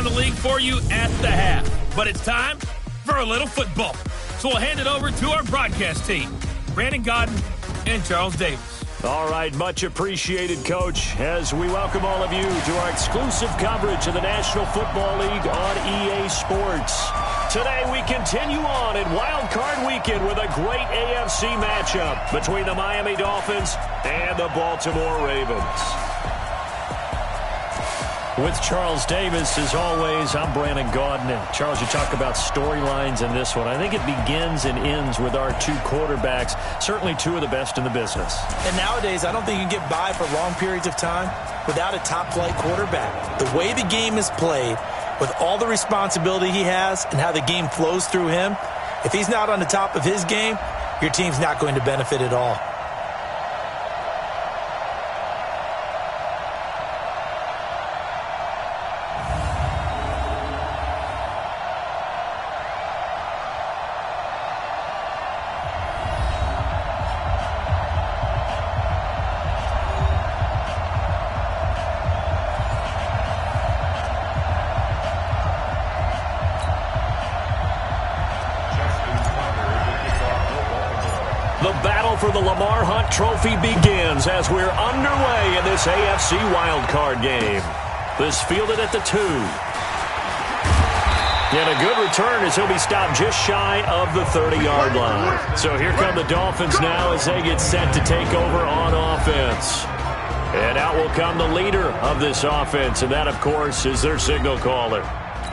around the league for you at the half. But it's time for a little football. So we'll hand it over to our broadcast team, Brandon Godden and Charles Davis. All right, much appreciated, Coach, as we welcome all of you to our exclusive coverage of the National Football League on EA Sports. Today we continue on in Wild Card Weekend with a great AFC matchup between the Miami Dolphins and the Baltimore Ravens. With Charles Davis, as always, I'm Brandon Gaudin. And Charles, you talk about storylines in this one. I think it begins and ends with our two quarterbacks, certainly two of the best in the business. And nowadays, I don't think you can get by for long periods of time without a top-flight quarterback. The way the game is played, with all the responsibility he has and how the game flows through him, if he's not on the top of his game, your team's not going to benefit at all. The battle for the Lamar Hunt Trophy begins as we're underway in this AFC wildcard game. This fielded at the 2. And a good return as he'll be stopped just shy of the 30-yard line. So here come the Dolphins now as they get set to take over on offense. And out will come the leader of this offense, and that, of course, is their signal caller.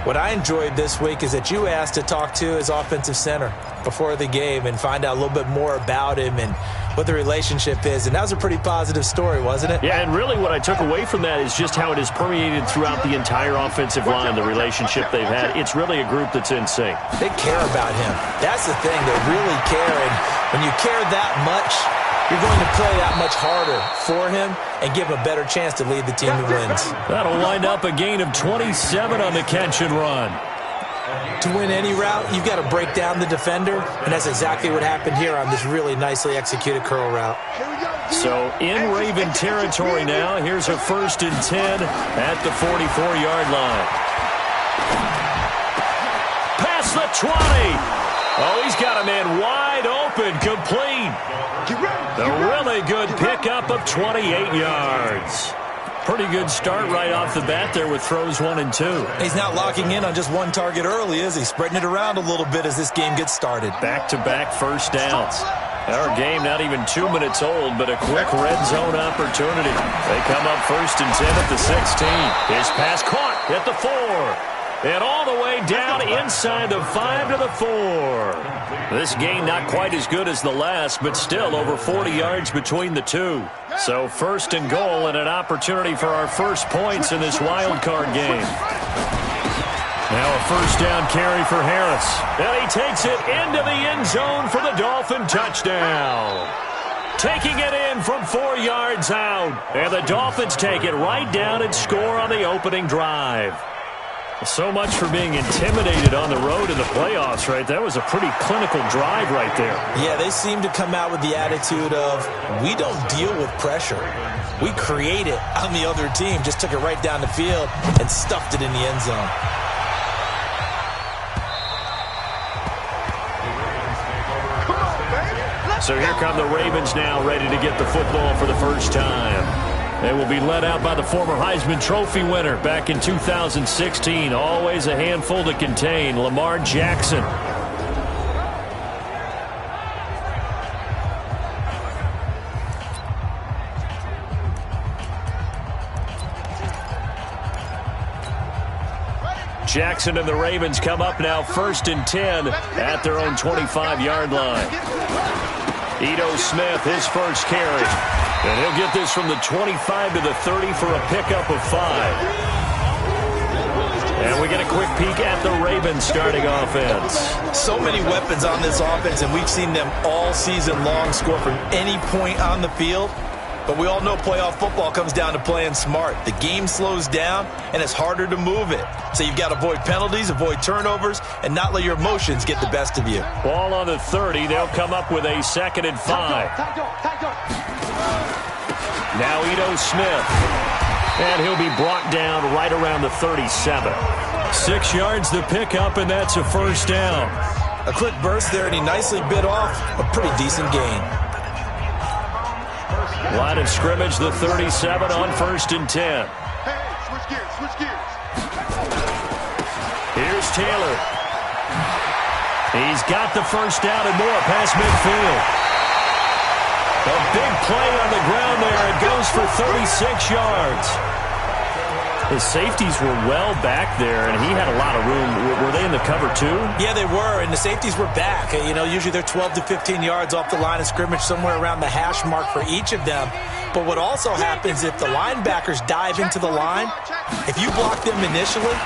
What I enjoyed this week is that you asked to talk to his offensive center before the game and find out a little bit more about him and what the relationship is. And that was a pretty positive story, wasn't it? Yeah, and really what I took away from that is just how it has permeated throughout the entire offensive line, the relationship they've had. It's really a group that's in sync. They care about him. That's the thing. They really care. And when you care that much, you're going to play that much harder for him and give him a better chance to lead the team to wins. That'll wind up a gain of 27 on the catch and run. To win any route, you've got to break down the defender, and that's exactly what happened here on this really nicely executed curl route. So in Raven territory now, here's a 1st and 10 at the 44-yard line. Past the 20. Oh, he's got a man wide open, complete. A really good pickup of 28 yards. Pretty good start right off the bat there with throws 1 and 2. He's not locking in on just one target early, is he? Spreading it around a little bit as this game gets started. Back-to-back first downs. Our game not even 2 minutes old, but a quick red zone opportunity. They come up 1st and 10 at the 16. His pass caught at the 4. And all the way down inside the 5 to the 4. This game not quite as good as the last, but still over 40 yards between the two. So 1st and goal and an opportunity for our first points in this wild card game. Now a 1st down carry for Harris. And he takes it into the end zone for the Dolphin touchdown. Taking it in from 4 yards out. And the Dolphins take it right down and score on the opening drive. So much for being intimidated on the road in the playoffs, right? That was a pretty clinical drive right there. Yeah, they seem to come out with the attitude of, we don't deal with pressure. We create it on the other team. Just took it right down the field and stuffed it in the end zone. So here come the Ravens now, ready to get the football for the first time. They will be led out by the former Heisman Trophy winner back in 2016. Always a handful to contain, Lamar Jackson. Jackson and the Ravens come up now 1st and 10 at their own 25-yard line. Ito Smith, his first carry. And he'll get this from the 25 to the 30 for a pickup of 5. And we get a quick peek at the Ravens starting offense. So many weapons on this offense, and we've seen them all season long score from any point on the field. But we all know playoff football comes down to playing smart. The game slows down, and it's harder to move it. So you've got to avoid penalties, avoid turnovers, and not let your emotions get the best of you. Ball on the 30. They'll come up with a 2nd and 5. Now Ito Smith. And he'll be brought down right around the 37. 6 yards the pickup, and that's a first down. A quick burst there, and he nicely bit off a pretty decent gain. Line of scrimmage, the 37 on 1st and 10. Switch gears. Here's Taylor. He's got the first down and more past midfield. A big play on the ground there. It goes for 36 yards. The safeties were well back there, and he had a lot of room. Were they in the cover too? Yeah, they were, and the safeties were back. You know, usually they're 12 to 15 yards off the line of scrimmage, somewhere around the hash mark for each of them. But what also happens if the linebackers dive into the line, if you block them initially,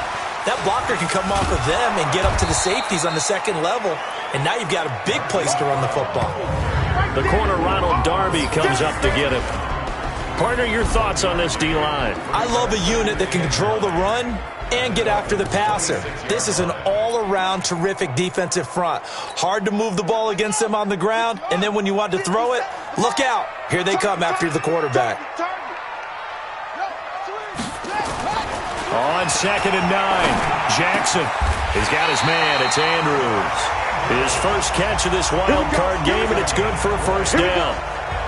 that blocker can come off of them and get up to the safeties on the second level, and now you've got a big place to run the football. The corner, Ronald Darby, comes up to get him. Partner, your thoughts on this D-line? I love a unit that can control the run and get after the passer. This is an all-around terrific defensive front. Hard to move the ball against them on the ground, and then when you want to throw it, look out. Here they come after the quarterback. On 2nd and 9, Jackson. He's got his man. It's Andrews. His first catch of this wild card game, and it's good for a first down.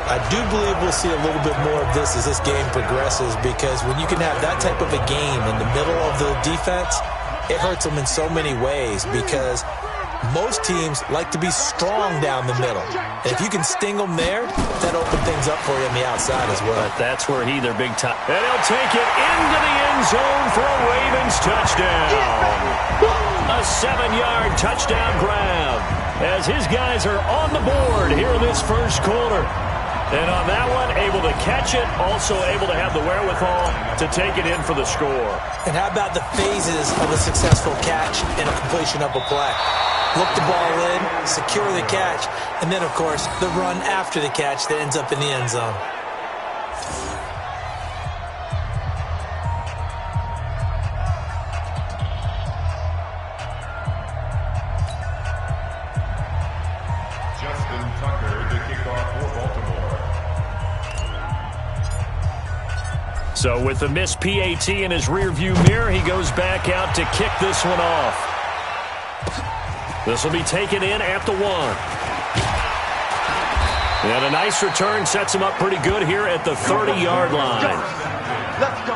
I do believe we'll see a little bit more of this as this game progresses, because when you can have that type of a game in the middle of the defense, it hurts them in so many ways, because most teams like to be strong down the middle. And if you can sting them there, that opens things up for you on the outside as well. But that's where they're big time. And he'll take it into the end zone for a Ravens touchdown. A 7-yard touchdown grab as his guys are on the board here in this first quarter. And on that one, able to catch it, also able to have the wherewithal to take it in for the score. And how about the phases of a successful catch and a completion of a play? Look the ball in, secure the catch, and then, of course, the run after the catch that ends up in the end zone. So with the missed PAT in his rearview mirror, he goes back out to kick this one off. This will be taken in at the 1. And a nice return sets him up pretty good here at the 30-yard line. Let's go.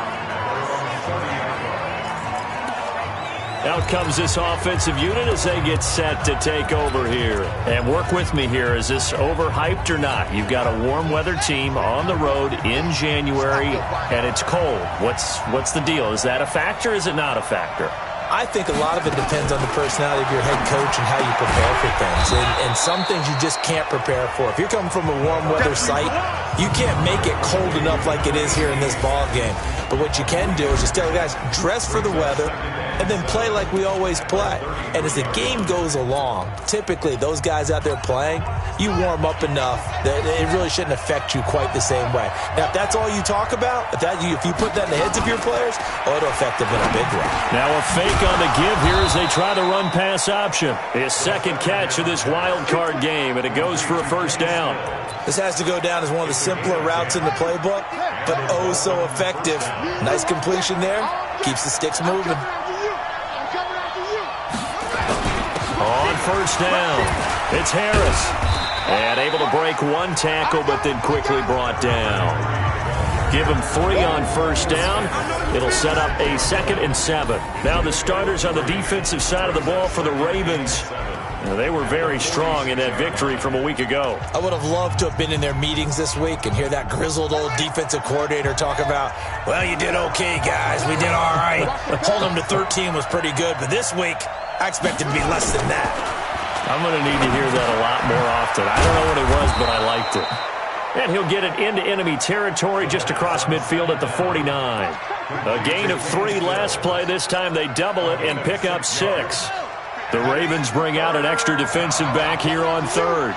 Out comes this offensive unit as they get set to take over here. And work with me here. Is this overhyped or not? You've got a warm weather team on the road in January, and it's cold. What's the deal? Is that a factor? Is it not a factor? I think a lot of it depends on the personality of your head coach and how you prepare for things. And some things you just can't prepare for. If you're coming from a warm weather site, you can't make it cold enough like it is here in this ball game. But what you can do is just tell the guys, dress for the weather, and then play like we always play. And as the game goes along, typically those guys out there playing, you warm up enough that it really shouldn't affect you quite the same way. Now, if that's all you talk about, if you put that in the heads of your players, it'll affect them in a big way. Now a fake on the give here as they try to run pass option. His second catch of this wild card game, and it goes for a first down. This has to go down as one of the simpler routes in the playbook, but oh so effective. Nice completion there. Keeps the sticks moving. On first down, it's Harris. And able to break one tackle, but then quickly brought down. Give him 3 on first down. It'll set up a 2nd and 7. Now the starters on the defensive side of the ball for the Ravens. They were very strong in that victory from a week ago. I would have loved to have been in their meetings this week and hear that grizzled old defensive coordinator talk about, well, you did okay, guys. We did all right. Holding them to 13 was pretty good, but this week, I expected to be less than that. I'm going to need to hear that a lot more often. I don't know what it was, but I liked it. And he'll get it into enemy territory just across midfield at the 49. A gain of 3 last play. This time they double it and pick up 6. The Ravens bring out an extra defensive back here on 3rd.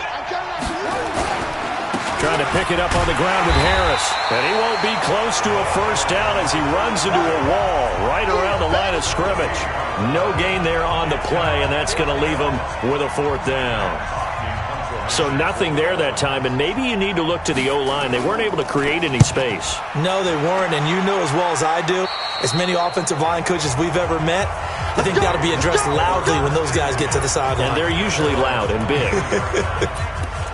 Trying to pick it up on the ground with Harris. And he won't be close to a first down as he runs into a wall right around the line of scrimmage. No gain there on the play, and that's going to leave him with a 4th down. So nothing there that time, and maybe you need to look to the O-line. They weren't able to create any space. No, they weren't, and you know as well as I do, as many offensive line coaches we've ever met, I think that'll be addressed loudly when those guys get to the sideline. And they're usually loud and big.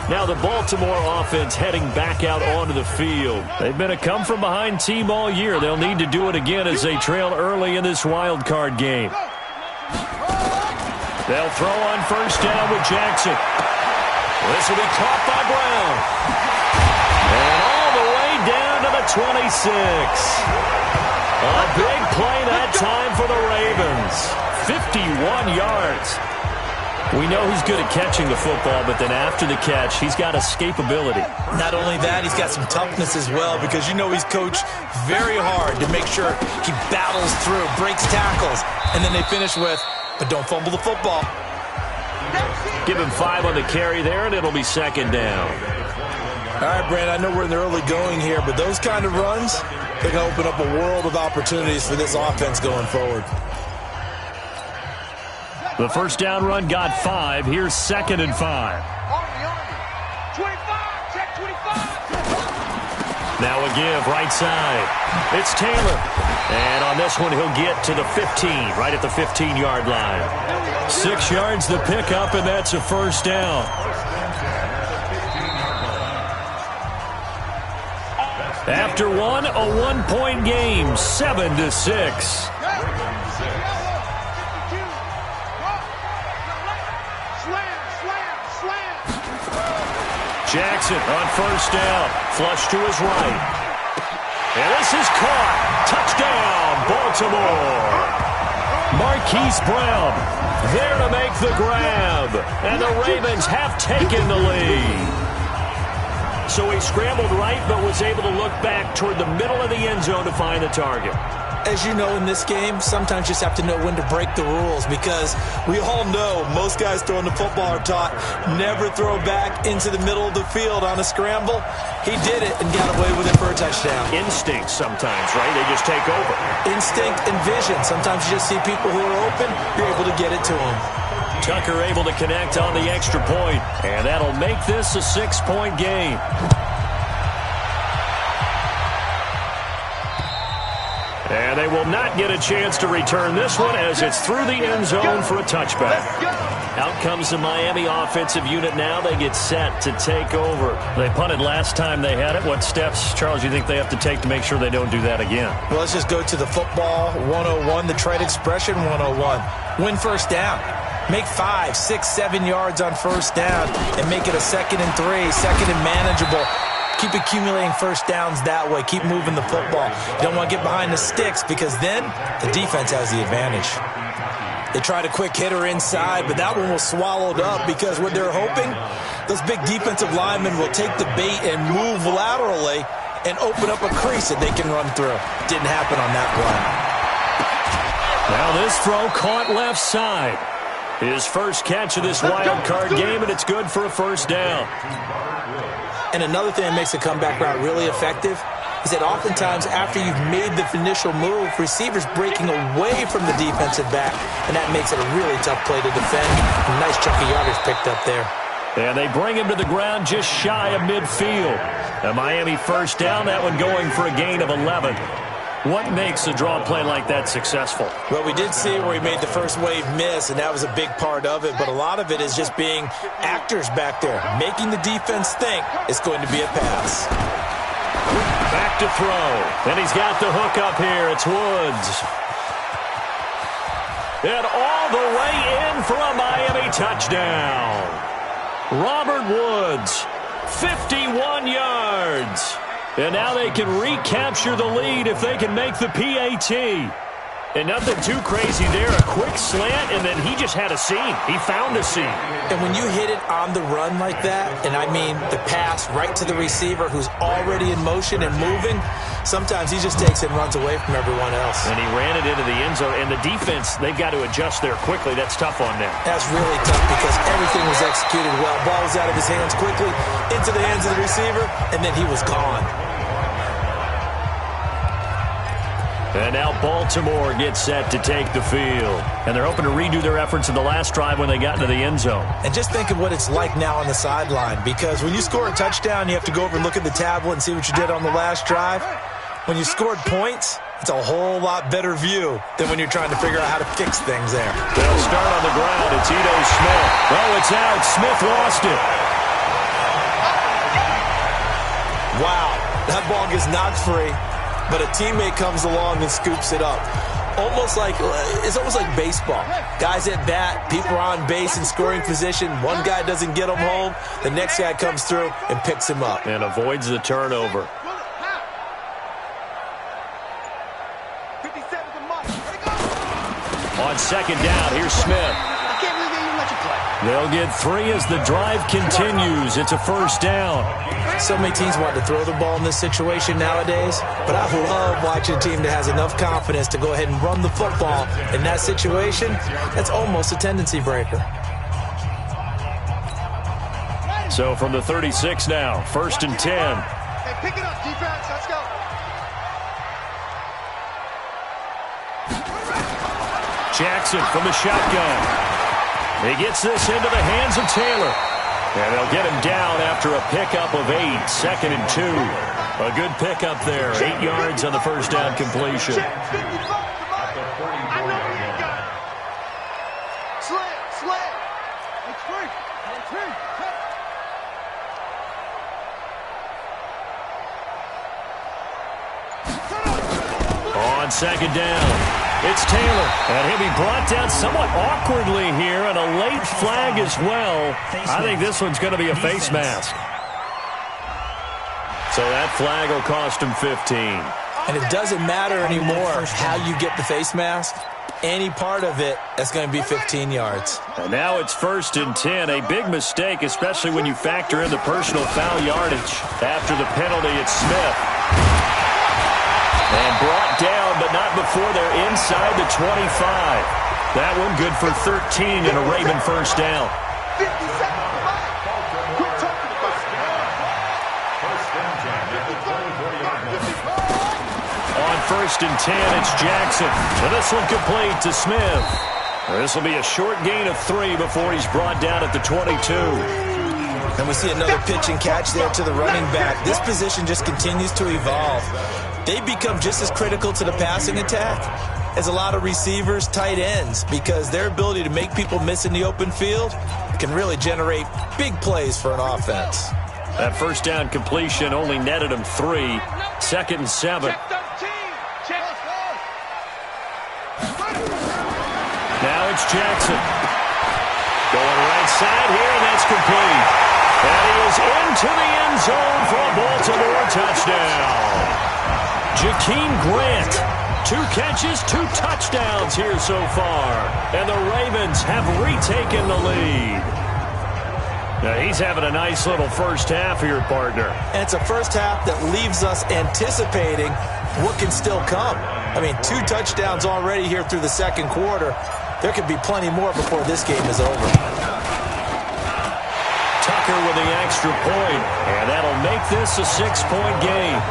Now the Baltimore offense heading back out onto the field. They've been a come-from-behind team all year. They'll need to do it again as they trail early in this wild card game. They'll throw on first down with Jackson. This will be caught by Brown. And all the way down to the 26. A big play that time for the Ravens. 51 yards. We know he's good at catching the football, but then after the catch, he's got escapability. Not only that, he's got some toughness as well, because you know he's coached very hard to make sure he battles through, breaks tackles, and then they finish with, but don't fumble the football. Give him 5 on the carry there, and it'll be second down. All right, Brandon, I know we're in the early going here, but those kind of runs, they're going to open up a world of opportunities for this offense going forward. The first down run got 5. Here's 2nd and 5. 25, check 25. Now a give, right side. It's Taylor. And on this one, he'll get to the 15, right at the 15-yard line. 6 yards the pickup, and that's a first down. After one, a one-point game, 7-6. Jackson on first down. Flush to his right. And this is caught. Touchdown, Baltimore. Marquise Brown there to make the grab. And the Ravens have taken the lead. So he scrambled right, but was able to look back toward the middle of the end zone to find the target. As you know, in this game, sometimes you just have to know when to break the rules, because we all know most guys throwing the football are taught never throw back into the middle of the field on a scramble. He did it and got away with it for a touchdown. Instinct sometimes, right? They just take over. Instinct and vision. Sometimes you just see people who are open, you're able to get it to them. Tucker able to connect on the extra point, and that'll make this a 6-point game. And they will not get a chance to return this one as it's through the end zone for a touchback. Out comes the Miami offensive unit now. They get set to take over. They punted last time they had it. What steps, Charles, do you think they have to take to make sure they don't do that again? Well, let's just go to the football 101, the trade expression 101. Win first down. Make 5, 6, 7 yards on first down and make it a 2nd and 3, 2nd and manageable. Keep accumulating first downs that way. Keep moving the football. You don't want to get behind the sticks, because then the defense has the advantage. They tried a quick hitter inside, but that one was swallowed up, because what they're hoping, those big defensive linemen will take the bait and move laterally and open up a crease that they can run through. Didn't happen on that run. Now this throw caught left side. His first catch of this wild card game, and it's good for a first down. And another thing that makes a comeback route really effective is that oftentimes after you've made the initial move, receivers breaking away from the defensive back, and that makes it a really tough play to defend. A nice chunk of yardage picked up there. And they bring him to the ground just shy of midfield. A Miami first down, that one going for a gain of 11. What makes a draw play like that successful? Well, we did see where he made the first wave miss, and that was a big part of it. But a lot of it is just being actors back there, making the defense think it's going to be a pass. Back to throw. And he's got the hook up here. It's Woods. And all the way in for a Miami touchdown. Robert Woods, 51 yards. And now they can recapture the lead if they can make the PAT. And nothing too crazy there. A quick slant, and then he just had a seam. He found a seam. And when you hit it on the run like that, and I mean the pass right to the receiver who's already in motion and moving, sometimes he just takes it and runs away from everyone else. And he ran it into the end zone. And the defense, they've got to adjust there quickly. That's tough on them. That's really tough because everything was executed well. Ball was out of his hands quickly, into the hands of the receiver, and then he was gone. And now Baltimore gets set to take the field. And they're hoping to redo their efforts in the last drive when they got into the end zone. And just think of what it's like now on the sideline, because when you score a touchdown, you have to go over and look at the tablet and see what you did on the last drive. When you scored points, It's a whole lot better view than when you're trying to figure out how to fix things there. They'll start on the ground. It's Ito Smith. Oh, it's out. Smith lost it. Wow, that ball gets knocked free, but a teammate comes along and scoops it up. It's almost like baseball. Guys at bat, people are on base in scoring position. One guy doesn't get him home. The next guy comes through and picks him up. And avoids the turnover. On second down, here's Smith. I can't believe they even let you play. They'll get 3 as the drive continues. It's a first down. So many teams want to throw the ball in this situation nowadays, but I love watching a team that has enough confidence to go ahead and run the football. In that situation, that's almost a tendency breaker. So from the 36 now, 1st and 10. Hey, pick it up, defense. Let's go. Jackson from the shotgun. He gets this into the hands of Taylor. And they'll get him down after a pickup of 8, 2nd and 2. A good pickup there, 8 yards on the first down completion. On second down, it's Taylor, and he'll be brought down somewhat awkwardly here, and a late flag as well. I think this one's going to be a face mask. So that flag will cost him 15. And it doesn't matter anymore how you get the face mask. Any part of it, that's going to be 15 yards. And now it's 1st and 10, a big mistake, especially when you factor in the personal foul yardage. After the penalty, it's Smith. And brought down, but not before they're inside the 25. That one good for 13 and a Raven first down. 50 seconds left. Quit talking about it. On 1st and 10, it's Jackson. And this one complete to Smith. This will be a short gain of 3 before he's brought down at the 22. And we see another pitch and catch there to the running back. This position just continues to evolve. They become just as critical to the passing attack as a lot of receivers, tight ends, because their ability to make people miss in the open field can really generate big plays for an offense. That first down completion only netted him 3. 2nd and 7. Now it's Jackson. Going right side here, and that's complete. And he is into the end zone for a Baltimore touchdown. Jakeem Grant, 2 catches, 2 touchdowns here so far. And the Ravens have retaken the lead. Now he's having a nice little first half here, partner. And it's a first half that leaves us anticipating what can still come. I mean, 2 touchdowns already here through the second quarter. There could be plenty more before this game is over. Tucker with the extra point, and that'll make this a 6-point game.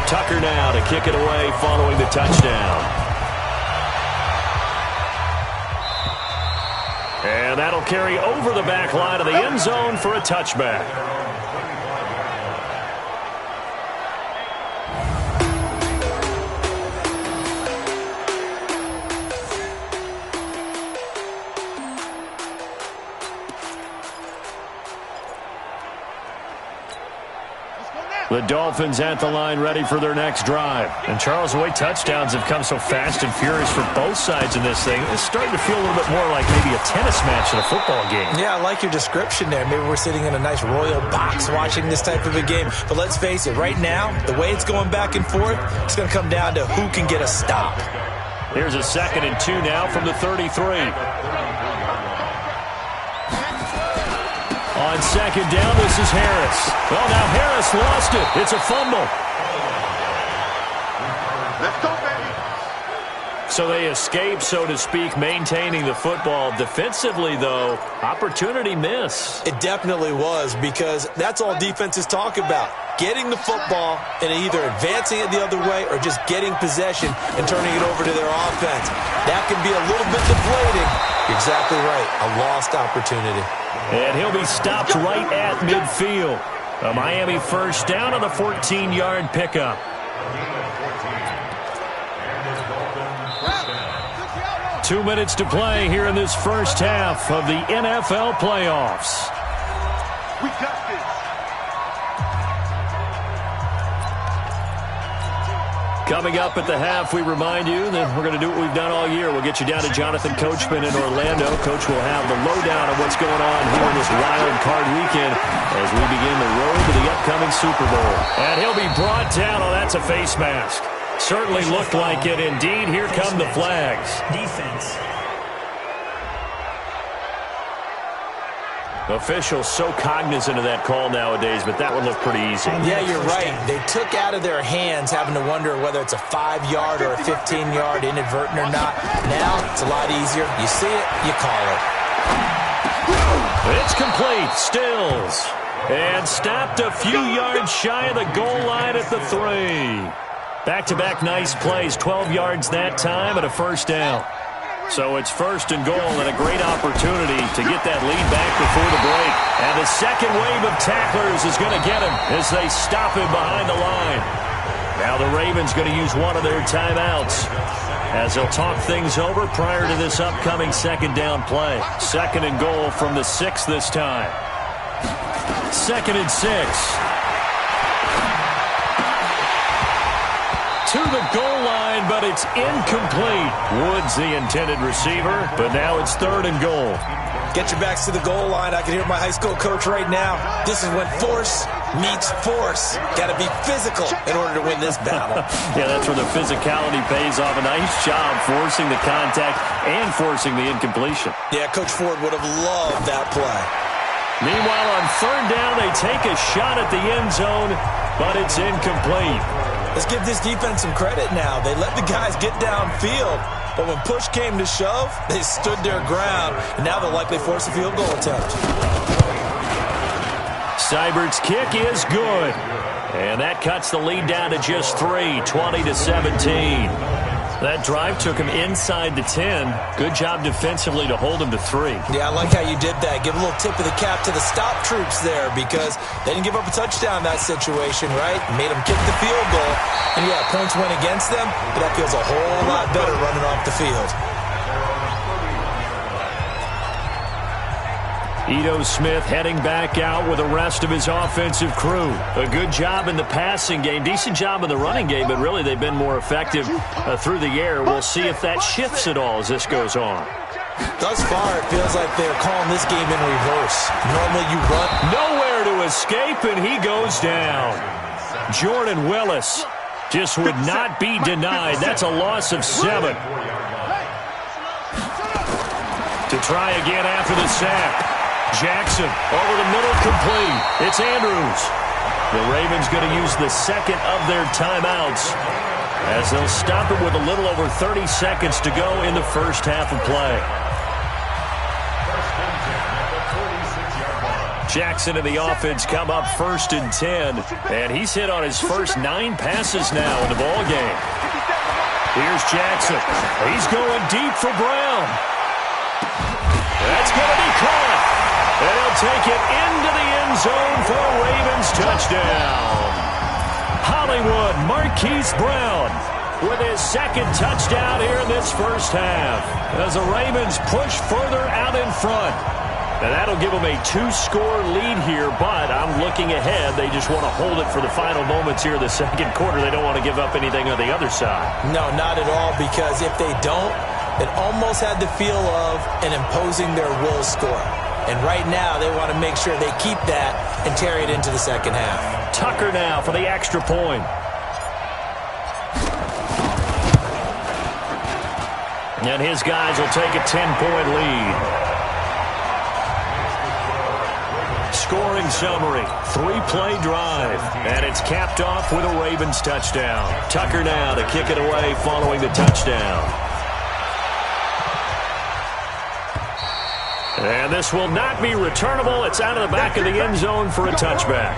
Tucker now to kick it away following the touchdown. And that'll carry over the back line of the end zone for a touchback. The Dolphins at the line ready for their next drive. And Charles, the way touchdowns have come so fast and furious for both sides in this thing, it's starting to feel a little bit more like maybe a tennis match in a football game. Yeah, I like your description there. Maybe we're sitting in a nice royal box watching this type of a game. But let's face it, right now, the way it's going back and forth, it's going to come down to who can get a stop. Here's a 2nd and 2 now from the 33. On second down, this is Harris. Well, now Harris lost it. It's a fumble. Let's go, baby. So they escape, so to speak, maintaining the football. Defensively, though, opportunity miss. It definitely was, because that's all defenses talk about. Getting the football and either advancing it the other way or just getting possession and turning it over to their offense. That can be a little bit deflating. You're exactly right. A lost opportunity. And he'll be stopped right at midfield. A Miami first down on the 14-yard pickup. Two minutes to play here in this first half of the NFL playoffs. We got this. Coming up at the half, we remind you that we're going to do what we've done all year. We'll get you down to Jonathan Coachman in Orlando. Coach will have the lowdown of what's going on here in this wild card weekend as we begin the road to the upcoming Super Bowl. And he'll be brought down. Oh, that's a face mask. Certainly looked like it. Indeed, here come the flags. Defense. Officials so cognizant of that call nowadays, but that would look pretty easy. Yeah, you're right. They took out of their hands having to wonder whether it's a 5-yard or a 15-yard inadvertent or not. Now, it's a lot easier. You see it, you call it. It's complete. Stills. And stopped a few yards shy of the goal line at the 3. Back-to-back nice plays, 12 yards that time and a first down. So it's first and goal and a great opportunity to get that lead back before the break. And the second wave of tacklers is going to get him as they stop him behind the line. Now the Ravens going to use one of their timeouts as they'll talk things over prior to this upcoming second down play. Second and goal from the 6 this time. Second and 6. To the goal line, but it's incomplete. Woods the intended receiver, but now it's third and goal. Get your backs to the goal line. I can hear my high school coach right now. This is when force meets force. Got to be physical in order to win this battle. Yeah, that's where the physicality pays off. A nice job forcing the contact and forcing the incompletion. Yeah, Coach Ford would have loved that play. Meanwhile, on third down, they take a shot at the end zone, but it's incomplete. Let's give this defense some credit now. They let the guys get downfield, but when push came to shove, they stood their ground, and now they'll likely force a field goal attempt. Seibert's kick is good, and that cuts the lead down to just 3, 20-17. That drive took him inside the 10. Good job defensively to hold him to 3. Yeah, I like how you did that. Give a little tip of the cap to the stop troops there because they didn't give up a touchdown in that situation, right? Made them kick the field goal. And, yeah, points went against them, but that feels a whole lot better running off the field. Ito Smith heading back out with the rest of his offensive crew. A good job in the passing game, decent job in the running game, but really they've been more effective through the air. We'll see if that shifts at all as this goes on. Thus far, it feels like they're calling this game in reverse. Normally you run. Nowhere to escape, and he goes down. Jordan Willis just would not be denied. That's a loss of 7. To try again after the sack. Jackson over the middle, complete. It's Andrews. The Ravens going to use the second of their timeouts as they'll stop it with a little over 30 seconds to go in the first half of play. Jackson and the offense come up first and 10, and he's hit on his first 9 passes now in the ball game. Here's Jackson. He's going deep for Brown. That's going to be caught. And he'll take it into the end zone for a Ravens touchdown. Hollywood Marquise Brown with his second touchdown here in this first half as the Ravens push further out in front. And that'll give them a 2-score lead here, but I'm looking ahead. They just want to hold it for the final moments here in the second quarter. They don't want to give up anything on the other side. No, not at all, because if they don't, it almost had the feel of an imposing their will score. And right now, they want to make sure they keep that and carry it into the second half. Tucker now for the extra point. And his guys will take a 10-point lead. Scoring summary, 3-play drive. And it's capped off with a Ravens touchdown. Tucker now to kick it away following the touchdown. And this will not be returnable. It's out of the back of the end zone for a touchback.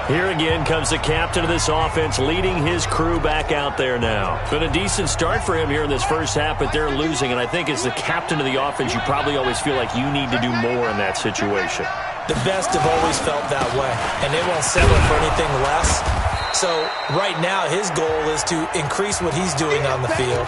Here again comes the captain of this offense leading his crew back out there now. Been a decent start for him here in this first half, but they're losing. And I think as the captain of the offense, you probably always feel like you need to do more in that situation. The best have always felt that way, and they won't settle for anything less. So right now, his goal is to increase what he's doing on the field,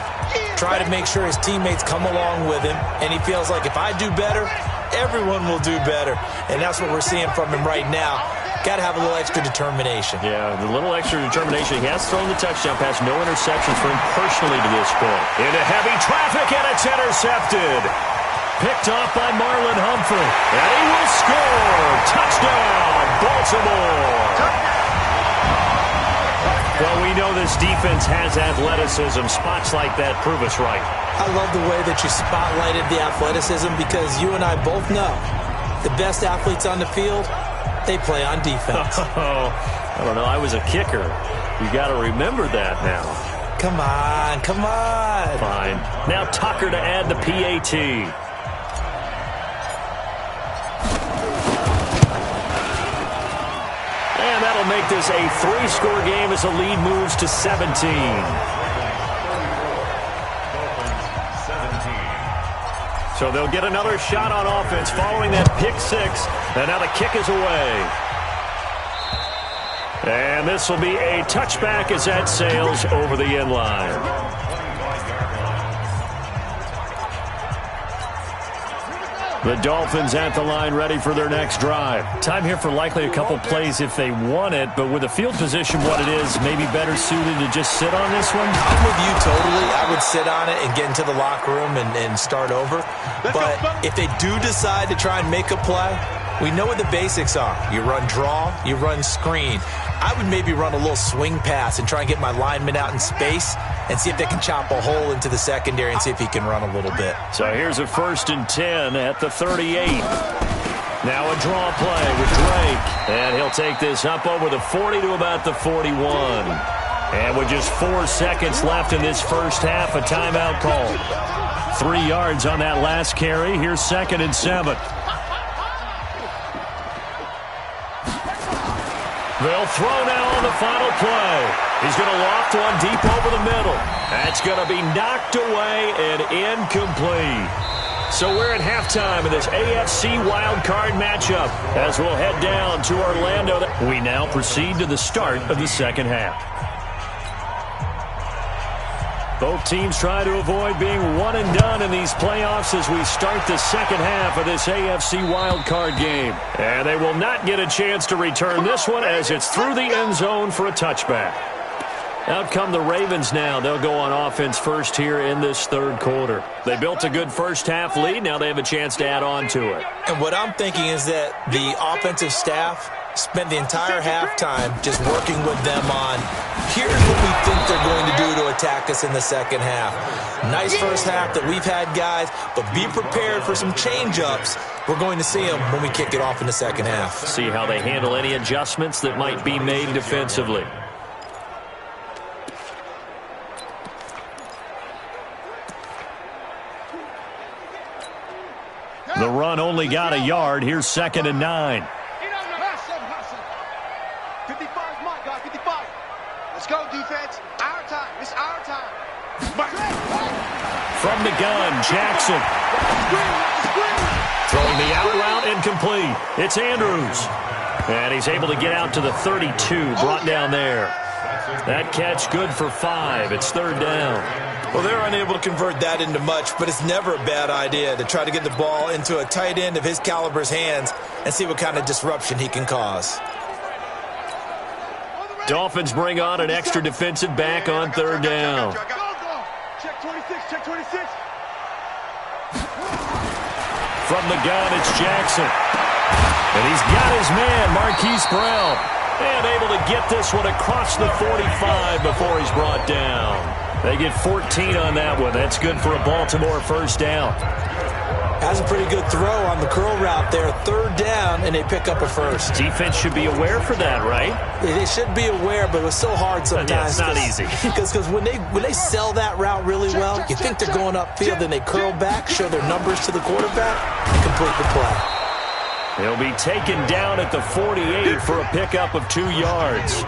try to make sure his teammates come along with him, and he feels like if I do better, everyone will do better. And that's what we're seeing from him right now. Got to have a little extra determination. Yeah, the little extra determination. He has thrown the touchdown pass, no interceptions for him personally to this point. Into heavy traffic, and it's intercepted. Picked off by Marlon Humphrey. And he will score. Touchdown, Baltimore. Well, we know this defense has athleticism. Spots like that prove us right. I love the way that you spotlighted the athleticism because you and I both know the best athletes on the field, they play on defense. I don't know. I was a kicker. You got to remember that now. Come on, come on. Fine. Now Tucker to add the PAT. And that'll make this a 3-score game as the lead moves to 17. So they'll get another shot on offense following that pick six. And now the kick is away. And this will be a touchback as that sails over the end line. The Dolphins at the line ready for their next drive. Time here for likely a couple plays if they want it, but with the field position what it is, maybe better suited to just sit on this one? I'm with you totally. I would sit on it and get into the locker room and start over. But if they do decide to try and make a play, we know what the basics are. You run draw, you run screen. I would maybe run a little swing pass and try and get my lineman out in space and see if they can chop a hole into the secondary and see if he can run a little bit. So here's a 1st and 10 at the 38. Now a draw play with Drake. And he'll take this up over the 40 to about the 41. And with just 4 seconds left in this first half, a timeout called. 3 yards on that last carry. Here's 2nd and 7. They'll throw now on the final play. He's going to loft one deep over the middle. That's going to be knocked away and incomplete. So we're at halftime in this AFC wildcard matchup as we'll head down to Orlando. We now proceed to the start of the second half. Both teams try to avoid being one and done in these playoffs as we start the second half of this AFC wildcard game. And they will not get a chance to return this one as it's through the end zone for a touchback. Out come the Ravens now. They'll go on offense first here in this third quarter. They built a good first half lead. Now they have a chance to add on to it. And what I'm thinking is that the offensive staff spent the entire halftime just working with them on, here's what we think they're going to do to attack us in the second half. Nice first half that we've had, guys, but be prepared for some change-ups. We're going to see them when we kick it off in the second half. See how they handle any adjustments that might be made defensively. The run only got a yard. Here's 2nd and 9. 55's my guy, 55. Let's go, defense. Our time. It's our time. From the gun, Jackson. Throwing the out route incomplete. It's Andrews. And he's able to get out to the 32, brought down there. That catch good for 5. It's 3rd down. Well, they're unable to convert that into much, but it's never a bad idea to try to get the ball into a tight end of his caliber's hands and see what kind of disruption he can cause. Dolphins bring on an extra defensive back on 3rd down. Check 26, check 26. From the gun, it's Jackson. And he's got his man, Marquise Brown. And able to get this one across the 45 before he's brought down. They get 14 on that one. That's good for a Baltimore first down. Has a pretty good throw on the curl route there. 3rd down, and they pick up a first. Defense should be aware for that, right? They should be aware, but it's so hard sometimes. Yeah, it's not easy. Because when they sell that route really well, you think they're going upfield, then they curl back, show their numbers to the quarterback, complete the play. He'll be taken down at the 48 for a pickup of 2 yards.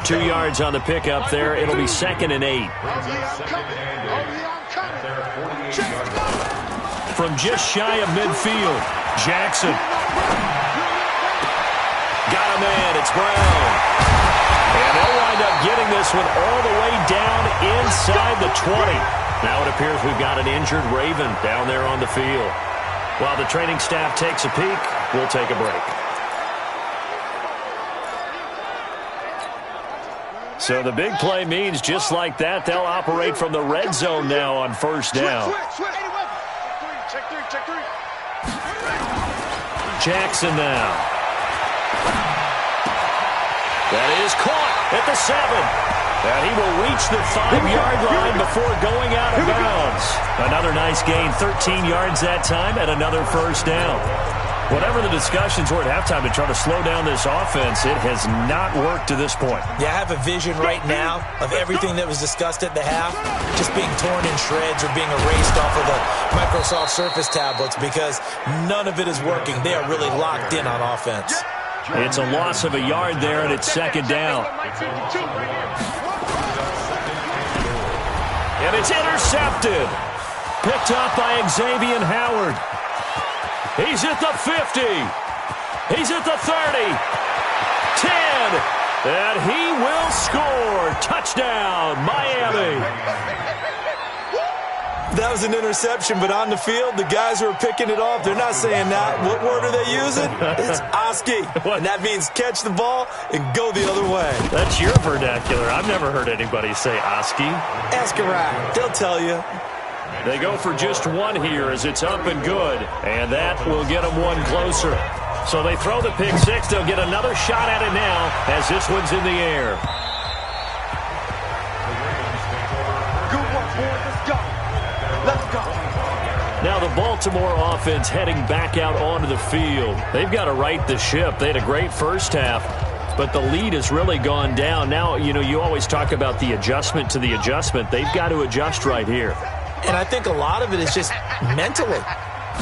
2 yards on the pickup there. It'll be 2nd and 8. From just shy of midfield, Jackson. man. It's Brown. And they'll wind up getting this one all the way down inside the 20. Now it appears we've got an injured Raven down there on the field. While the training staff takes a peek, we'll take a break. So the big play means just like that, they'll operate from the red zone now on first down. Jackson now. That is caught at the 7. And he will reach the 5-yard line before going out of bounds. Another nice gain, 13 yards that time, and another first down. Whatever the discussions were at halftime to try to slow down this offense, it has not worked to this point. Yeah, I have a vision right now of everything that was discussed at the half just being torn in shreds or being erased off of the Microsoft Surface tablets because none of it is working. They are really locked in on offense. It's a loss of a yard there, and it's second down. And it's intercepted. Picked up by Xavier Howard. He's at the 50. He's at the 30. 10. And he will score. Touchdown, Miami. That was an interception, but on the field, the guys who are picking it off, they're not saying that. What word are they using? It's Oski. And that means catch the ball and go the other way. That's your vernacular. I've never heard anybody say Oski. Ask around. They'll tell you. They go for just one here as it's up and good, and that will get them one closer. So they throw the pick six. They'll get another shot at it now as this one's in the air. Good work, boys. Let's go. Let's go. Now the Baltimore offense heading back out onto the field. They've got to right the ship. They had a great first half, but the lead has really gone down. Now, you always talk about the adjustment to the adjustment. They've got to adjust right here. And I think a lot of it is just mentally.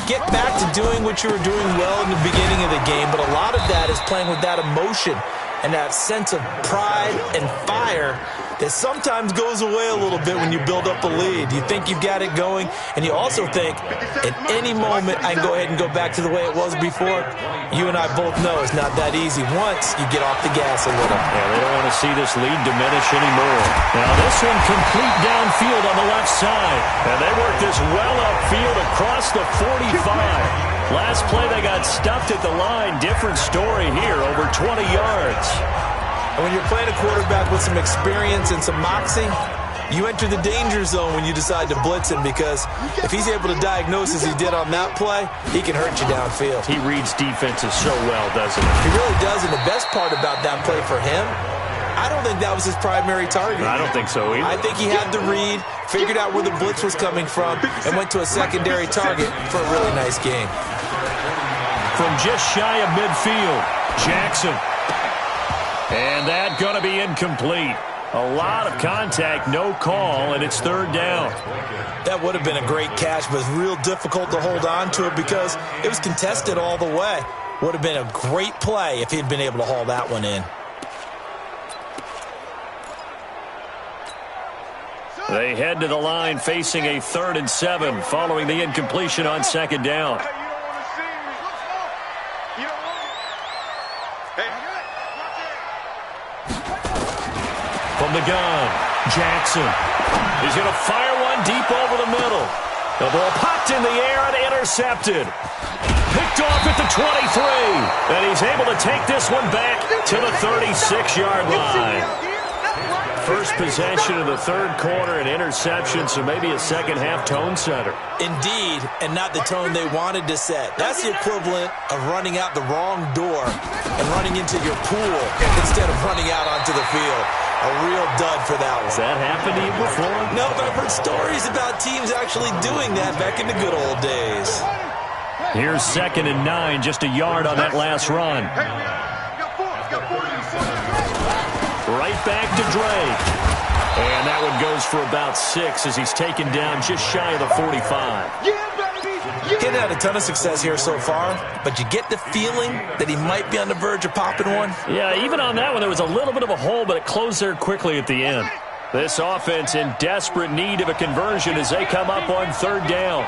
Get back to doing what you were doing well in the beginning of the game, but a lot of that is playing with that emotion and that sense of pride and fire that sometimes goes away a little bit when you build up a lead. You think you've got it going, and you also think at any moment I can go ahead and go back to the way it was before. You and I both know it's not that easy once you get off the gas a little. Yeah, they don't want to see this lead diminish anymore. Now this one complete downfield on the left side. And they work this well upfield across the 45. Last play they got stuffed at the line. Different story here, over 20 yards. And when you're playing a quarterback with some experience and some moxie, you enter the danger zone when you decide to blitz him because if he's able to diagnose as he did on that play, he can hurt you downfield. He reads defenses so well, doesn't he? He really does, and the best part about that play for him, I don't think that was his primary target. I don't think so either. I think he had the read, figured out where the blitz was coming from, and went to a secondary target for a really nice game. From just shy of midfield, Jackson. And that going to be incomplete. A lot of contact, no call, and it's third down. That would have been a great catch, but it's real difficult to hold on to it because it was contested all the way. Would have been a great play if he'd been able to haul that one in. They head to the line facing a 3rd and 7 following the incompletion on second down. From the gun, Jackson. He's going to fire one deep over the middle. The ball popped in the air and intercepted. Picked off at the 23. And he's able to take this one back to the 36-yard line. First possession of the third quarter, an interception, so maybe a second-half tone setter. Indeed, and not the tone they wanted to set. That's the equivalent of running out the wrong door and running into your pool instead of running out onto the field. A real dud for that one. Has that happened to you before? No, but I've heard stories about teams actually doing that back in the good old days. Here's 2nd and 9, just a yard on that last run. Right back to Drake. And that one goes for about 6 as he's taken down just shy of the 45. Getting had a ton of success here so far, but you get the feeling that he might be on the verge of popping one. Yeah, even on that one, there was a little bit of a hole, but it closed there quickly at the end. This offense in desperate need of a conversion as they come up on 3rd down.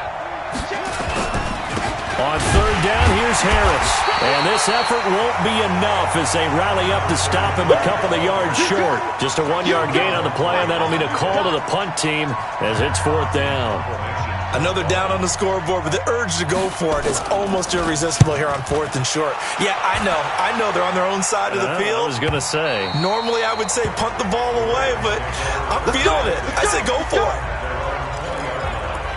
On third down, here's Harris. And this effort won't be enough as they rally up to stop him a couple of yards short. Just a 1-yard gain on the play, and that'll mean a call to the punt team as it's fourth down. Another down on the scoreboard, but the urge to go for it is almost irresistible here on fourth and short. Yeah, I know they're on their own side of the field. I was going to say. Normally I would say punt the ball away, but I'm feeling it. I say go for it.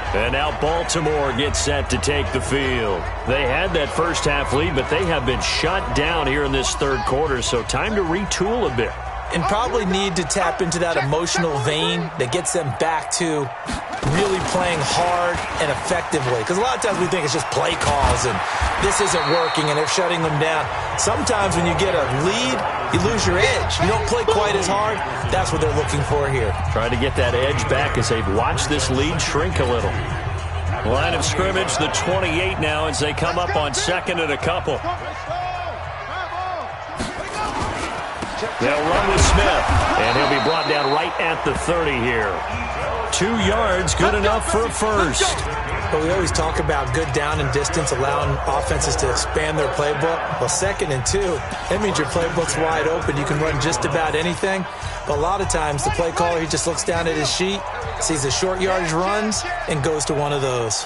And now Baltimore gets set to take the field. They had that first half lead, but they have been shut down here in this third quarter, so time to retool a bit. And probably need to tap into that emotional vein that gets them back to really playing hard and effectively. Because a lot of times we think it's just play calls and this isn't working and they're shutting them down. Sometimes when you get a lead, you lose your edge. You don't play quite as hard. That's what they're looking for here. Trying to get that edge back as they've watched this lead shrink a little. Line of scrimmage, the 28 now as they come up on second and a couple. They'll run with Smith, and he'll be brought down right at the 30 here. 2 yards, good enough for a first. But we always talk about good down and distance, allowing offenses to expand their playbook. Well, 2nd and 2, that means your playbook's wide open. You can run just about anything. But a lot of times, the play caller, he just looks down at his sheet, sees the short yardage runs, and goes to one of those.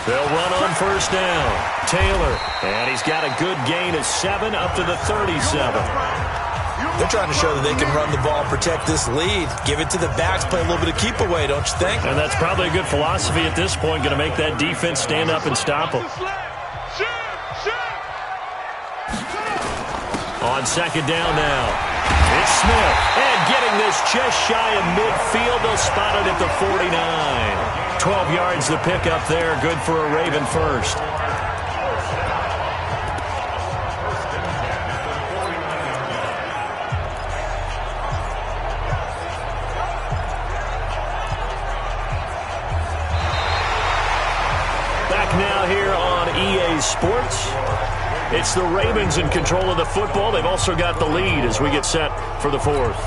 They'll run on first down. Taylor, and he's got a good gain of 7 up to the 37. They're trying to show that they can run the ball, protect this lead, give it to the backs, play a little bit of keep away, don't you think? And that's probably a good philosophy at this point, going to make that defense stand up and stop them. On second down now, it's Smith, and getting this just shy of midfield, they'll spot it at the 49. 12 yards the pickup there, good for a Raven first. Back now here on EA Sports. It's the Ravens in control of the football. They've also got the lead as we get set for the fourth.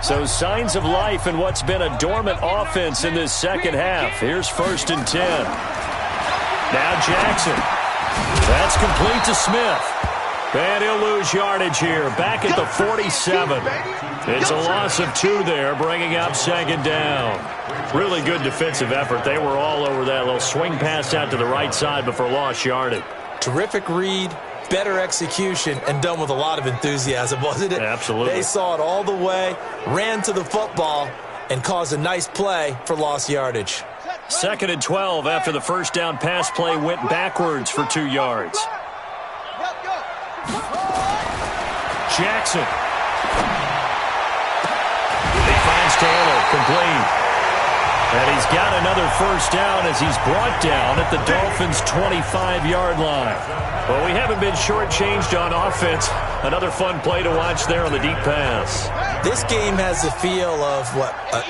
So signs of life in what's been a dormant offense in this second half. Here's 1st and 10. Now Jackson. That's complete to Smith. And he'll lose yardage here. Back at the 47. It's a loss of 2 there, bringing up second down. Really good defensive effort. They were all over that little swing pass out to the right side before lost yardage. Terrific read, better execution, and done with a lot of enthusiasm, wasn't it? Absolutely. They saw it all the way, ran to the football, and caused a nice play for lost yardage. 2nd and 12 after the first down pass play went backwards for 2 yards. Jackson. He finds Taylor, complete. And he's got another first down as he's brought down at the Dolphins' 25-yard line. Well, we haven't been shortchanged on offense. Another fun play to watch there on the deep pass. This game has the feel of,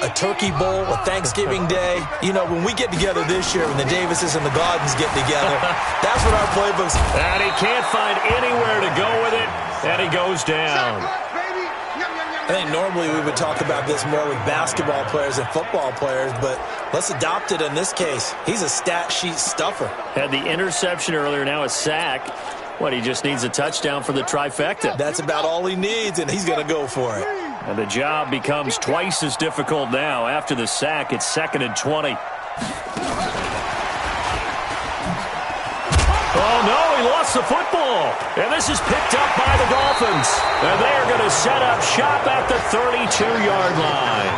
a turkey bowl, a Thanksgiving day. You know, when we get together this year, when the Davises and the Gardens get together, that's what our playbooks. And he can't find anywhere to go with it, and he goes down. I think normally we would talk about this more with basketball players and football players, but let's adopt it in this case. He's a stat sheet stuffer. Had the interception earlier, now a sack. What, he just needs a touchdown for the trifecta. That's about all he needs, and he's going to go for it. And the job becomes twice as difficult now. After the sack, it's 2nd and 20. Oh, no, he lost the football. And this is picked up by the Dolphins. And they're going to set up shop at the 32-yard line.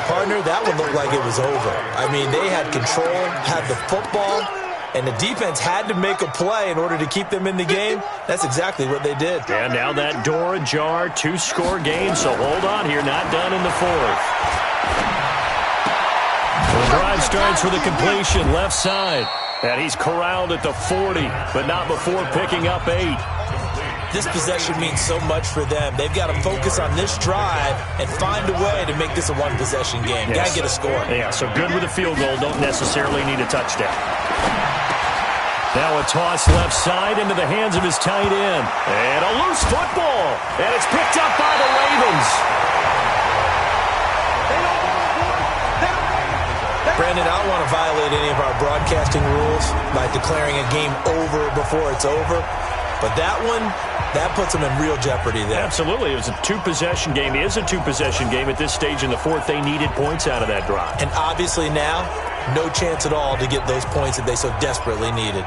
Partner, that one looked like it was over. I mean, they had control, had the football, and the defense had to make a play in order to keep them in the game. That's exactly what they did. And now that door ajar, 2-score game, so hold on here, not done in the fourth. The drive starts with a completion, left side. And he's corralled at the 40, but not before picking up 8. This possession means so much for them. They've got to focus on this drive and find a way to make this a one-possession game. Yes. Got to get a score. Yeah, so good with a field goal, don't necessarily need a touchdown. Now a toss left side into the hands of his tight end. And a loose football. And it's picked up by the Ravens. Brandon, I don't want to violate any of our broadcasting rules by declaring a game over before it's over, but that one, that puts them in real jeopardy there. Absolutely. It was a two-possession game. It is a two-possession game at this stage in the fourth. They needed points out of that drive. And obviously now, no chance at all to get those points that they so desperately needed.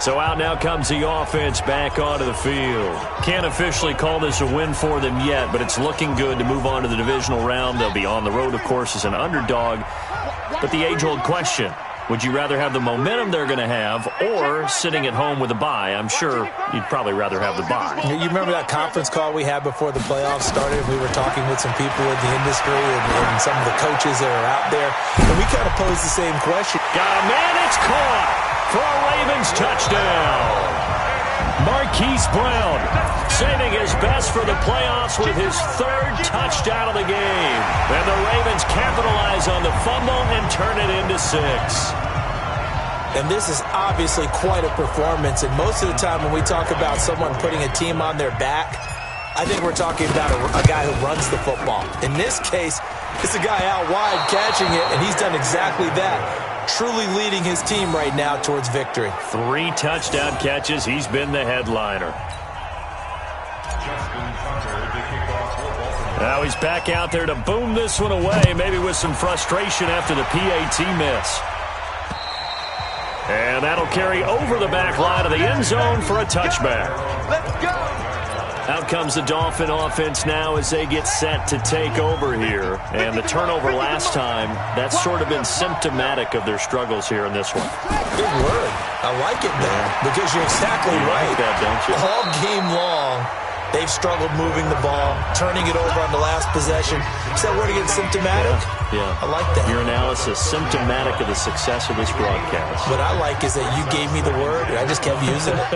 So out now comes the offense back onto the field. Can't officially call this a win for them yet, but it's looking good to move on to the divisional round. They'll be on the road, of course, as an underdog. But the age-old question, would you rather have the momentum they're going to have or sitting at home with a bye? I'm sure you'd probably rather have the bye. You remember that conference call we had before the playoffs started? We were talking with some people in the industry and some of the coaches that are out there, and we kind of posed the same question. Got a man, it's caught for a Ravens touchdown. Marquise Brown saving his best for the playoffs with his third touchdown of the game. And the Ravens capitalize on the fumble and turn it into 6. And this is obviously quite a performance. And most of the time when we talk about someone putting a team on their back, I think we're talking about a guy who runs the football. In this case, it's a guy out wide catching it, and he's done exactly that. Truly leading his team right now towards victory. 3 touchdown catches. He's been the headliner. Now he's back out there to boom this one away, maybe with some frustration after the PAT miss. And that'll carry over the back line of the end zone for a touchback. Let's go. Out comes the Dolphin offense now as they get set to take over here. And the turnover last time, that's sort of been symptomatic of their struggles here in this one. Good word. I like it, man, because you're exactly right. Like that, don't you? All game long, they've struggled moving the ball, turning it over on the last possession. Is that word again, symptomatic? Yeah. I like that. Your analysis, symptomatic of the success of this broadcast. What I like is that you gave me the word, and I just kept using it.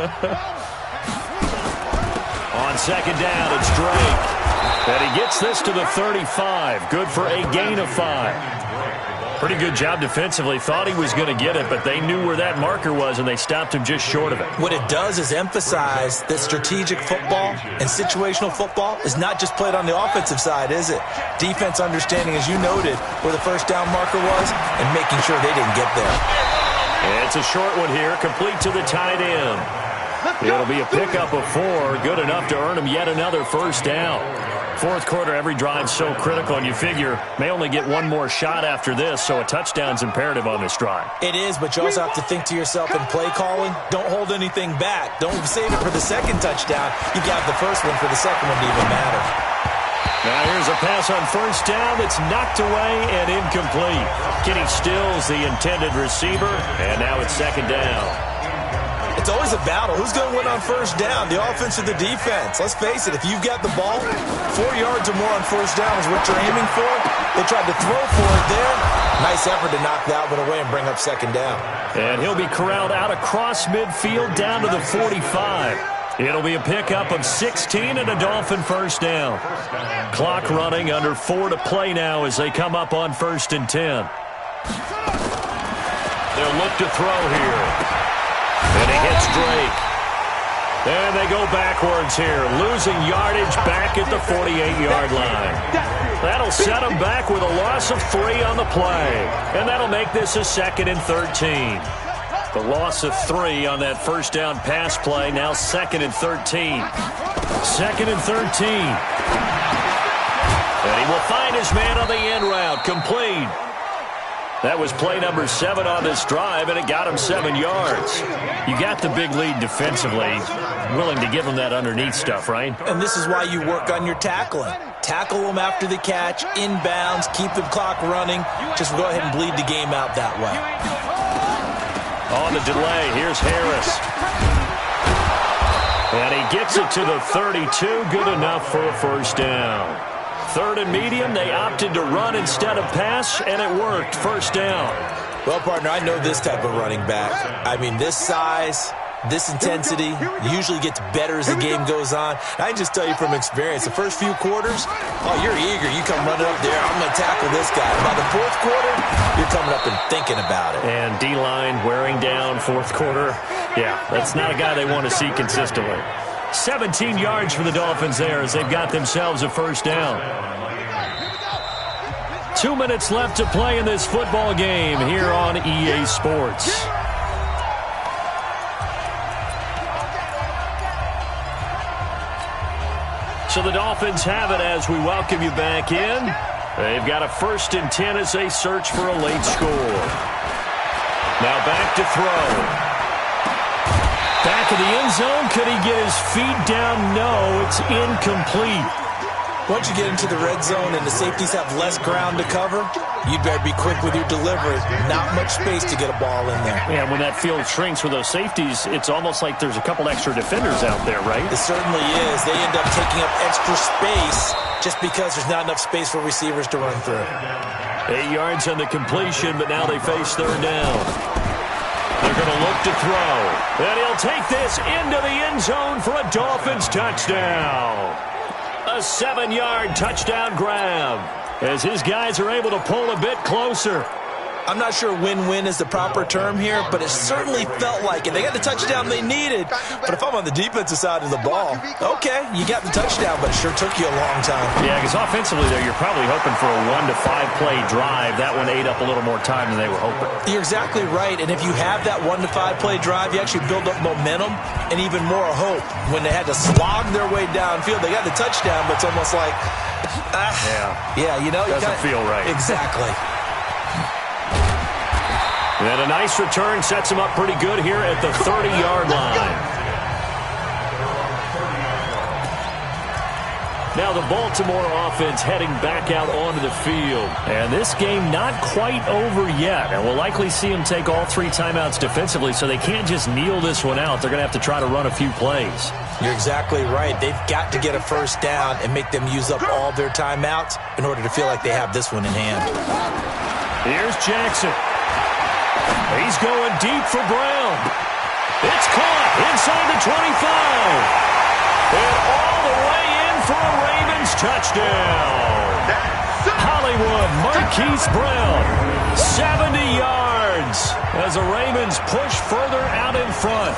On second down, it's Drake. And he gets this to the 35. Good for a gain of 5. Pretty good job defensively. Thought he was going to get it, but they knew where that marker was, and they stopped him just short of it. What it does is emphasize that strategic football and situational football is not just played on the offensive side, is it? Defense understanding, as you noted, where the first down marker was and making sure they didn't get there. And it's a short one here, complete to the tight end. It'll be a pickup of 4, good enough to earn him yet another first down. Fourth quarter, every drive's so critical, and you figure may only get one more shot after this, so a touchdown's imperative on this drive. It is, but you also have to think to yourself in play calling, don't hold anything back. Don't save it for the second touchdown. You got the first one for the second one to even matter. Now here's a pass on first down that's knocked away and incomplete. Kenny Stills, the intended receiver, and now it's second down. It's always a battle. Who's going to win on first down, the offense or the defense? Let's face it, if you've got the ball, 4 yards or more on first down is what you're aiming for. They tried to throw for it there. Nice effort to knock that one away and bring up second down. And he'll be corralled out across midfield down to the 45. It'll be a pickup of 16 and a Dolphin first down. Clock running, under 4 to play now as they come up on 1st and 10. They'll look to throw here. And he hits Drake. And they go backwards here, losing yardage back at the 48-yard line. That'll set them back with a loss of 3 on the play. And that'll make this a 2nd and 13. The loss of 3 on that first down pass play, now 2nd and 13. 2nd and 13. And he will find his man on the end route, complete. That was play number 7 on this drive, and it got him 7 yards. You got the big lead defensively. Willing to give him that underneath stuff, right? And this is why you work on your tackling. Tackle them after the catch, inbounds, keep the clock running. Just go ahead and bleed the game out that way. On the delay, here's Harris. And he gets it to the 32, good enough for a first down. 3rd and medium, they opted to run instead of pass, and it worked. First down. Well, partner, I know this type of running back. I mean, this size, this intensity usually gets better as the game goes on. I can just tell you from experience, the first few quarters, oh, you're eager. You come running up there, I'm going to tackle this guy. By the 4th quarter, you're coming up and thinking about it. And D-line wearing down 4th quarter. Yeah, that's not a guy they want to see consistently. 17 yards for the Dolphins there as they've got themselves a first down. 2 minutes left to play in this football game here on EA Sports. So the Dolphins have it as we welcome you back in. They've got a 1st and 10 as they search for a late score. Now back to throw. Back of the end zone. Could he get his feet down? No, it's incomplete. Once you get into the red zone and the safeties have less ground to cover, you'd better be quick with your delivery. Not much space to get a ball in there. Yeah, when that field shrinks with those safeties, it's almost like there's a couple extra defenders out there, right? It certainly is. They end up taking up extra space just because there's not enough space for receivers to run through. 8 yards on the completion, but now they face 3rd down. They're going to look to throw. And he'll take this into the end zone for a Dolphins touchdown. A 7-yard touchdown grab as his guys are able to pull a bit closer. I'm not sure win-win is the proper term here, but it certainly felt like it. They got the touchdown they needed, but if I'm on the defensive side of the ball, okay, you got the touchdown, but it sure took you a long time. Yeah, because offensively there, you're probably hoping for a 1 to 5 play drive. That one ate up a little more time than they were hoping. You're exactly right, and if you have that 1 to 5 play drive, you actually build up momentum and even more hope. When they had to slog their way downfield, they got the touchdown, but it's almost like, you know, doesn't feel right. Exactly. And a nice return sets him up pretty good here at the 30-yard line. Now the Baltimore offense heading back out onto the field. And this game not quite over yet. And we'll likely see them take all 3 timeouts defensively, so they can't just kneel this one out. They're going to have to try to run a few plays. You're exactly right. They've got to get a 1st down and make them use up all their timeouts in order to feel like they have this one in hand. Here's Jackson. He's going deep for Brown. It's caught inside the 25. And all the way in for a Ravens touchdown. Hollywood Marquise Brown, 70 yards as the Ravens push further out in front.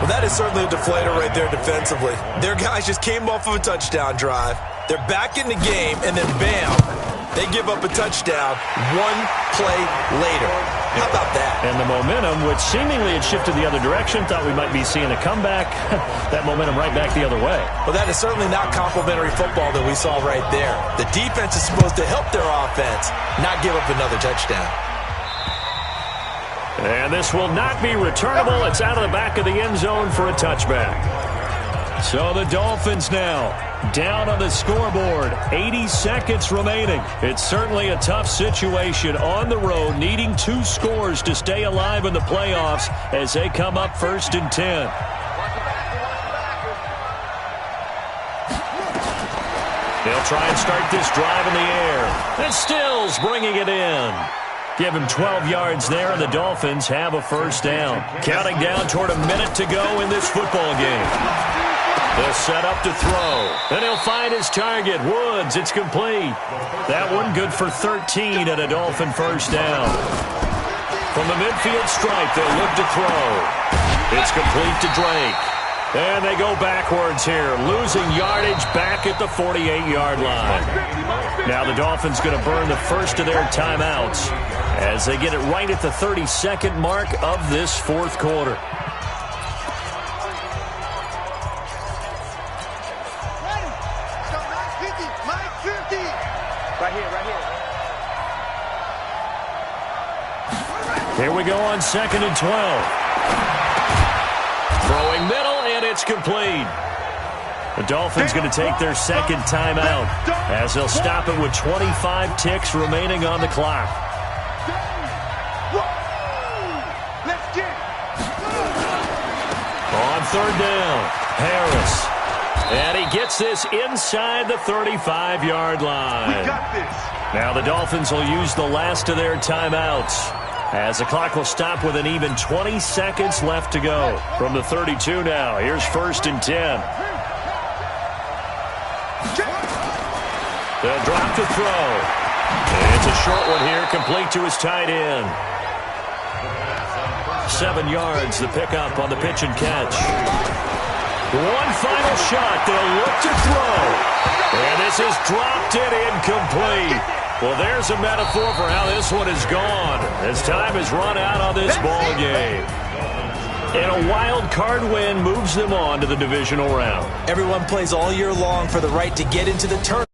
Well, that is certainly a deflator right there defensively. Their guys just came off of a touchdown drive. They're back in the game, and then bam, they give up a touchdown 1 play later. How about that? And the momentum, which seemingly had shifted the other direction, thought we might be seeing a comeback. That momentum right back the other way. Well, that is certainly not complimentary football that we saw right there. The defense is supposed to help their offense, not give up another touchdown. And this will not be returnable. It's out of the back of the end zone for a touchback. So the Dolphins now down on the scoreboard. 80 seconds remaining. It's certainly a tough situation on the road, needing 2 scores to stay alive in the playoffs as they come up 1st and 10. They'll try and start this drive in the air. And Stills bringing it in. Give him 12 yards there, and the Dolphins have a 1st down. Counting down toward a minute to go in this football game. They'll set up to throw. Then he'll find his target. Woods, it's complete. That one good for 13 and a Dolphin 1st down. From the midfield stripe, they'll look to throw. It's complete to Drake. And they go backwards here, losing yardage back at the 48-yard line. Now the Dolphins going to burn the first of their timeouts as they get it right at the 32nd mark of this 4th quarter. Here we go on 2nd and 12. Throwing middle, and it's complete. The Dolphins going to take their 2nd timeout as they'll stop it with 25 ticks remaining on the clock. On 3rd down, Harris. And he gets this inside the 35-yard line. We got this. Now the Dolphins will use the last of their timeouts as the clock will stop with an even 20 seconds left to go. From the 32 now, here's 1st and 10. They'll drop to throw. And it's a short one here, complete to his tight end. 7 yards, the pickup on the pitch and catch. One final shot. They'll look to throw. And this passes, dropped it, incomplete. Well, there's a metaphor for how this one is gone, as time has run out on this ball game. And a wild card win moves them on to the divisional round. Everyone plays all year long for the right to get into the tournament.